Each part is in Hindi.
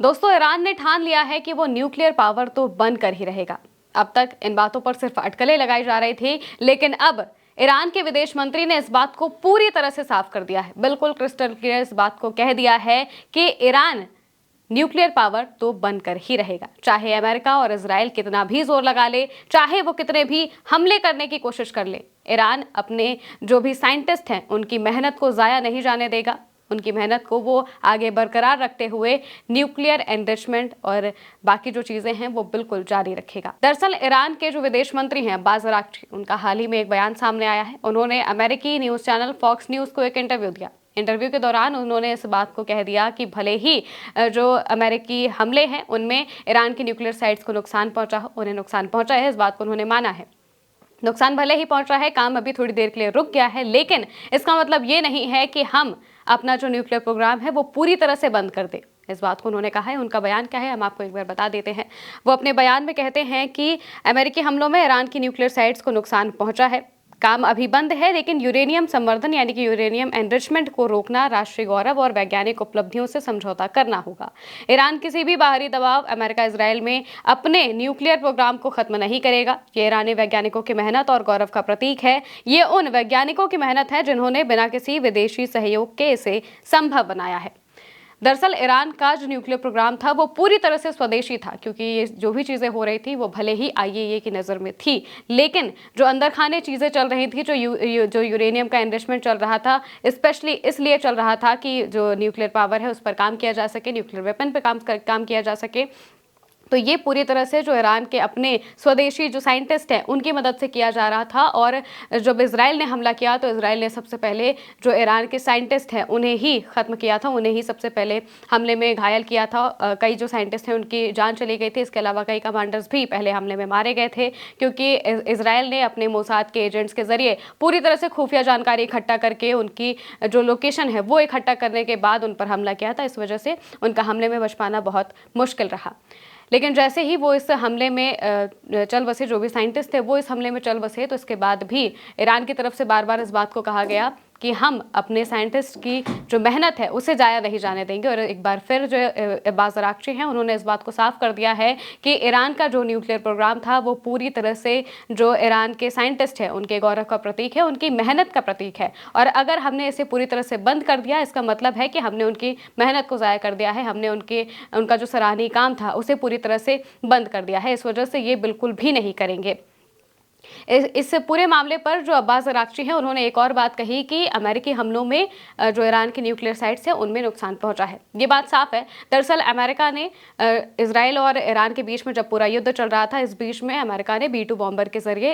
दोस्तों, ईरान ने ठान लिया है कि वो न्यूक्लियर पावर तो बंद कर ही रहेगा। अब तक इन बातों पर सिर्फ अटकलें लगाई जा रही थी, लेकिन अब ईरान के विदेश मंत्री ने इस बात को पूरी तरह से साफ कर दिया है। बिल्कुल क्रिस्टल क्लियर इस बात को कह दिया है कि ईरान न्यूक्लियर पावर तो बंद कर ही रहेगा, चाहे अमेरिका और इजराइल कितना भी जोर लगा ले, चाहे वो कितने भी हमले करने की कोशिश कर ले। ईरान अपने जो भी साइंटिस्ट हैं उनकी मेहनत को जाया नहीं जाने देगा। उनकी मेहनत को वो आगे बरकरार रखते हुए न्यूक्लियर एनरिचमेंट और बाकी जो चीजें हैं वो बिल्कुल जारी रखेगा। दरअसल ईरान के जो विदेश मंत्री हैं अब्बास अराक्ची, उनका हाल ही में एक बयान सामने आया है। उन्होंने अमेरिकी न्यूज चैनल फॉक्स न्यूज को एक इंटरव्यू दिया। इंटरव्यू के दौरान उन्होंने इस बात को कह दिया कि भले ही जो अमेरिकी हमले हैं उनमें ईरान की न्यूक्लियर साइट्स को नुकसान पहुंचा हो, उन्हें नुकसान पहुंचा है, इस बात को उन्होंने माना है। नुकसान भले ही पहुंचा है, काम अभी थोड़ी देर के लिए रुक गया है, लेकिन इसका मतलब ये नहीं है कि हम अपना जो न्यूक्लियर प्रोग्राम है वो पूरी तरह से बंद कर दें। इस बात को उन्होंने कहा है। उनका बयान क्या है हम आपको एक बार बता देते हैं। वो अपने बयान में कहते हैं कि अमेरिकी हमलों में ईरान की न्यूक्लियर साइट्स को नुकसान पहुंचा है, काम अभी बंद है, लेकिन यूरेनियम संवर्धन यानी कि यूरेनियम एनरिचमेंट को रोकना राष्ट्रीय गौरव और वैज्ञानिक उपलब्धियों से समझौता करना होगा। ईरान किसी भी बाहरी दबाव अमेरिका इजराइल में अपने न्यूक्लियर प्रोग्राम को खत्म नहीं करेगा। ये ईरानी वैज्ञानिकों की मेहनत और गौरव का प्रतीक है। ये उन वैज्ञानिकों की मेहनत है जिन्होंने बिना किसी विदेशी सहयोग के इसे संभव बनाया है। दरअसल ईरान का जो न्यूक्लियर प्रोग्राम था वो पूरी तरह से स्वदेशी था, क्योंकि ये जो भी चीज़ें हो रही थी वो भले ही आईएईए की नज़र में थी, लेकिन जो अंदर खाने चीज़ें चल रही थी, जो यूरेनियम का एनरिचमेंट चल रहा था, स्पेशली इसलिए चल रहा था कि जो न्यूक्लियर पावर है उस पर काम किया जा सके, न्यूक्लियर वेपन पर काम किया जा सके। तो ये पूरी तरह से जो ईरान के अपने स्वदेशी जो साइंटिस्ट हैं उनकी मदद से किया जा रहा था। और जब इजराइल ने हमला किया तो इजराइल ने सबसे पहले जो ईरान के साइंटिस्ट हैं उन्हें ही ख़त्म किया था, उन्हें ही सबसे पहले हमले में घायल किया था। कई जो साइंटिस्ट हैं उनकी जान चली गई थी। इसके अलावा कई कमांडर्स भी पहले हमले में मारे गए थे, क्योंकि इजराइल ने अपने मोसाद के एजेंट्स के ज़रिए पूरी तरह से खुफिया जानकारी इकट्ठा करके उनकी जो लोकेशन है वो इकट्ठा करने के बाद उन पर हमला किया था। इस वजह से उनका हमले में बच पाना बहुत मुश्किल रहा। लेकिन जैसे ही वो इस हमले में चल बसे, जो भी साइंटिस्ट थे वो इस हमले में चल बसे, तो इसके बाद भी ईरान की तरफ से बार बार इस बात को कहा गया कि हम अपने साइंटिस्ट की जो मेहनत है उसे जाया नहीं जाने देंगे। और एक बार फिर जो अब्बास अराक्ची हैं उन्होंने इस बात को साफ कर दिया है कि ईरान का जो न्यूक्लियर प्रोग्राम था वो पूरी तरह से जो ईरान के साइंटिस्ट हैं उनके गौरव का प्रतीक है, उनकी मेहनत का प्रतीक है। और अगर हमने इसे पूरी तरह से बंद कर दिया, इसका मतलब है कि हमने उनकी मेहनत को ज़ाया कर दिया है, हमने उनका जो सराहनीय काम था उसे पूरी तरह से बंद कर दिया है। इस वजह से ये बिल्कुल भी नहीं करेंगे। इस पूरे मामले पर जो अब्बास अराक्ची हैं उन्होंने एक और बात कही कि अमेरिकी हमलों में जो ईरान की न्यूक्लियर साइट्स हैं उनमें नुकसान पहुंचा है। ये बात साफ है। दरअसल अमेरिका ने इजराइल और ईरान के बीच में जब पूरा युद्ध चल रहा था, इस बीच में अमेरिका ने B-2 बॉम्बर के जरिए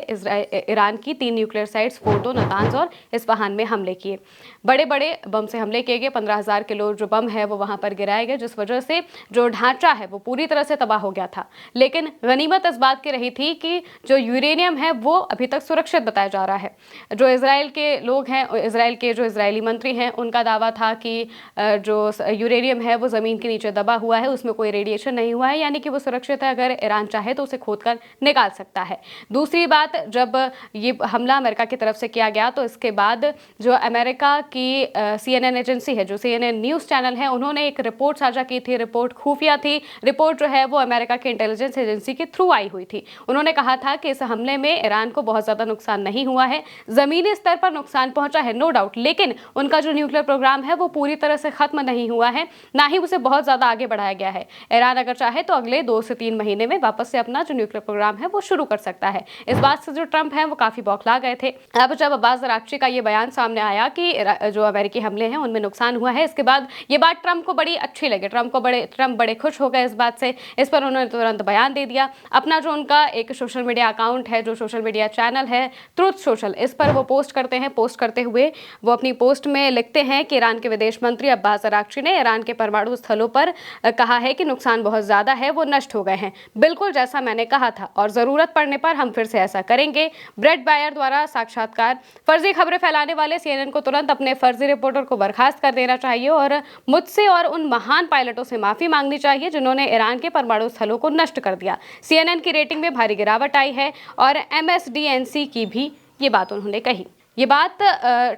ईरान की 3 न्यूक्लियर साइट्स फोर्डो, नातांज और इस्फहान में हमले किए। बड़े बड़े बम से हमले किए गए। 15,000 किलो जो बम है वो वहाँ पर गिराए गए, जिस वजह से जो ढांचा है वो पूरी तरह से तबाह हो गया था। लेकिन गनीमत इस बात की रही थी कि जो यूरेनियम है वो अभी तक सुरक्षित बताया जा रहा है। जो इजराइल के लोग हैं, इजराइल के जो इजरायली मंत्री हैं, उनका दावा था कि जो यूरेनियम है वो ज़मीन के नीचे दबा हुआ है, उसमें कोई रेडिएशन नहीं हुआ है, यानी कि वो सुरक्षित है। अगर ईरान चाहे तो उसे खोदकर निकाल सकता है। दूसरी बात, जब ये हमला अमेरिका की तरफ से किया गया तो इसके बाद जो अमेरिका की CNN एजेंसी है, जो CNN न्यूज़ चैनल है, उन्होंने एक रिपोर्ट साझा की थी। रिपोर्ट खुफिया थी। रिपोर्ट जो है वो अमेरिका की इंटेलिजेंस एजेंसी के थ्रू आई हुई थी। उन्होंने कहा था कि इस हमले में ईरान को बहुत ज़्यादा नुकसान नहीं हुआ है, ज़मीनी स्तर पर नुकसान पहुंचा है, नो डाउट, लेकिन उनका जो न्यूक्लियर प्रोग्राम है वो पूरी तरह से खत्म नहीं हुआ है, ना ही उसे बहुत ज़्यादा आगे बढ़ाया गया है। ईरान अगर चाहे तो अगले 2 से 3 महीने में वापस से अपना जो न्यूक्लियर प्रोग्राम है वो शुरू कर सकता है। इस बात से जो ट्रंप है वो काफ़ी बौखला गए थे। अब जब अब्बास अराक्ची का ये बयान सामने आया कि जो अमेरिकी हमले हैं उनमें नुकसान हुआ है, इसके बाद ये बात ट्रंप को बड़ी अच्छी लगी। ट्रंप बड़े खुश हो गए इस बात से। इस पर उन्होंने तुरंत बयान दे दिया। अपना जो उनका एक सोशल मीडिया अकाउंट है, जो सोशल मीडिया चैनल है ट्रुथ सोशल, इस पर वो पोस्ट करते हैं। पोस्ट करते हुए वो अपनी पोस्ट में लिखते हैं कि ईरान के विदेश मंत्री अब्बास अराक्ची ने ईरान के परमाणु स्थलों पर कहा है कि नुकसान बहुत ज़्यादा है, वो नष्ट हो गए हैं, बिल्कुल जैसा मैंने कहा था, और ज़रूरत पड़ने पर हम फिर से ऐसा करेंगे। ब्रेट बायर द्वारा साक्षात्कार, फर्जी खबरें फैलाने वाले CNN को तुरंत अपने फर्जी रिपोर्टर को बर्खास्त कर देना चाहिए और मुझसे और उन महान पायलटों से माफ़ी मांगनी चाहिए जिन्होंने ईरान के परमाणु स्थलों को नष्ट कर दिया। CNN की रेटिंग में भारी गिरावट आई है और MSDNC की भी ये बात उन्होंने कही। ये बात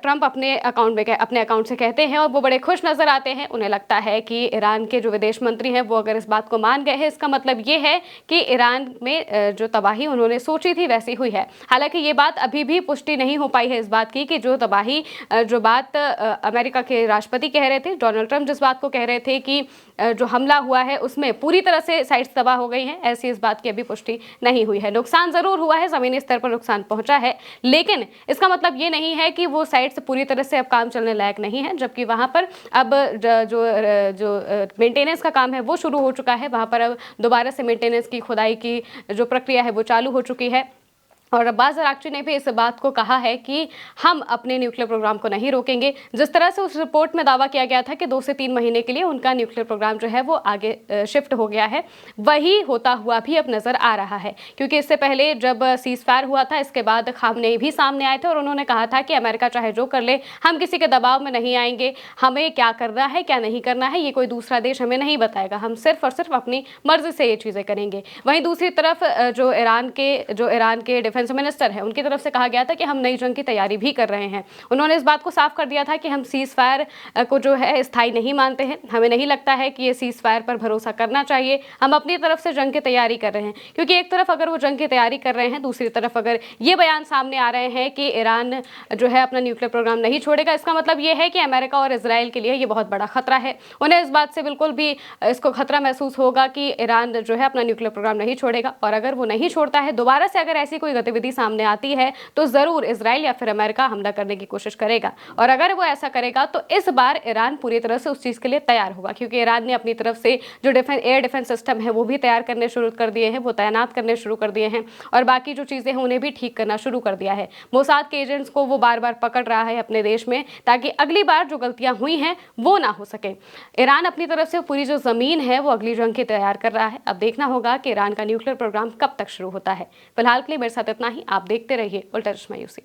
ट्रंप अपने अकाउंट से कहते हैं और वो बड़े खुश नजर आते हैं। उन्हें लगता है कि ईरान के जो विदेश मंत्री हैं वो अगर इस बात को मान गए हैं, इसका मतलब ये है कि ईरान में जो तबाही उन्होंने सोची थी वैसी हुई है। हालांकि ये बात अभी भी पुष्टि नहीं हो पाई है इस बात की कि जो तबाही जो बात अमेरिका के राष्ट्रपति कह रहे थे, डोनाल्ड ट्रंप जिस बात को कह रहे थे कि जो हमला हुआ है उसमें पूरी तरह से साइट्स तबाह हो गई हैं, ऐसी इस बात की अभी पुष्टि नहीं हुई है। नुकसान जरूर हुआ है, जमीनी स्तर पर नुकसान पहुंचा है, लेकिन इसका मतलब ये नहीं है कि वो साइट्स पूरी तरह से अब काम चलने लायक नहीं है। जबकि वहां पर अब जो मेंटेनेंस का काम है वो शुरू हो चुका है। वहां पर अब दोबारा से मेंटेनेंस की, खुदाई की जो प्रक्रिया है वो चालू हो चुकी है। और अब्बास अराक्ची ने भी इस बात को कहा है कि हम अपने न्यूक्लियर प्रोग्राम को नहीं रोकेंगे। जिस तरह से उस रिपोर्ट में दावा किया गया था कि 2 से 3 महीने के लिए उनका न्यूक्लियर प्रोग्राम जो है वो आगे शिफ्ट हो गया है, वही होता हुआ भी अब नजर आ रहा है। क्योंकि इससे पहले जब सीज फायर हुआ था, इसके बाद खामनेई भी सामने आए थे और उन्होंने कहा था कि अमेरिका चाहे जो कर ले, हम किसी के दबाव में नहीं आएंगे, हमें क्या करना है क्या नहीं करना है ये कोई दूसरा देश हमें नहीं बताएगा, हम सिर्फ और सिर्फ अपनी मर्जी से ये चीज़ें करेंगे। वहीं दूसरी तरफ जो ईरान के डिफेंस मिनिस्टर है, उनकी तरफ से कहा गया था कि हम नई जंग की तैयारी भी कर रहे हैं। उन्होंने इस बात को साफ कर दिया था कि हम सीज फायर को जो है स्थायी नहीं मानते हैं, हमें नहीं लगता है कि ये सीज फायर पर भरोसा करना चाहिए, हम अपनी तरफ से जंग की तैयारी कर रहे हैं। क्योंकि एक तरफ अगर वो जंग की तैयारी कर रहे हैं, दूसरी तरफ अगर ये बयान सामने आ रहे हैं कि ईरान जो है अपना न्यूक्लियर प्रोग्राम नहीं छोड़ेगा, इसका मतलब ये है कि अमेरिका और इसराइल के लिए ये बहुत बड़ा खतरा है। उन्हें इस बात से बिल्कुल भी इसको खतरा महसूस होगा कि ईरान जो है अपना न्यूक्लियर प्रोग्राम नहीं छोड़ेगा। और अगर वो नहीं छोड़ता है, दोबारा से अगर ऐसी कोई गतिविधि सामने आती है तो जरूर इजराइल या फिर अमेरिका हमला करने की कोशिश करेगा। और अगर वो ऐसा करेगा तो इस बार ईरान पूरी तरह से उस चीज के लिए तैयार होगा। क्योंकि ईरान ने अपनी तरफ से जो एयर डिफेंस सिस्टम है वो भी तैयार करने शुरू कर दिए हैं, वो तैनात करने शुरू कर दिए हैं और बाकी जो चीजें हैं उन्हें भी ठीक करना शुरू कर दिया है। मोसाद के एजेंट्स को वो बार बार पकड़ रहा है अपने देश में, ताकि अगली बार जो गलतियां हुई हैं वो ना हो सके। ईरान अपनी तरफ से पूरी जो जमीन है वो अगली जंग की तैयार कर रहा है। अब देखना होगा कि ईरान का न्यूक्लियर प्रोग्राम कब तक शुरू होता है। फिलहाल के लिए मेरे साथ इतना ही। आप देखते रहिए उल्टा चश्मा यूसी।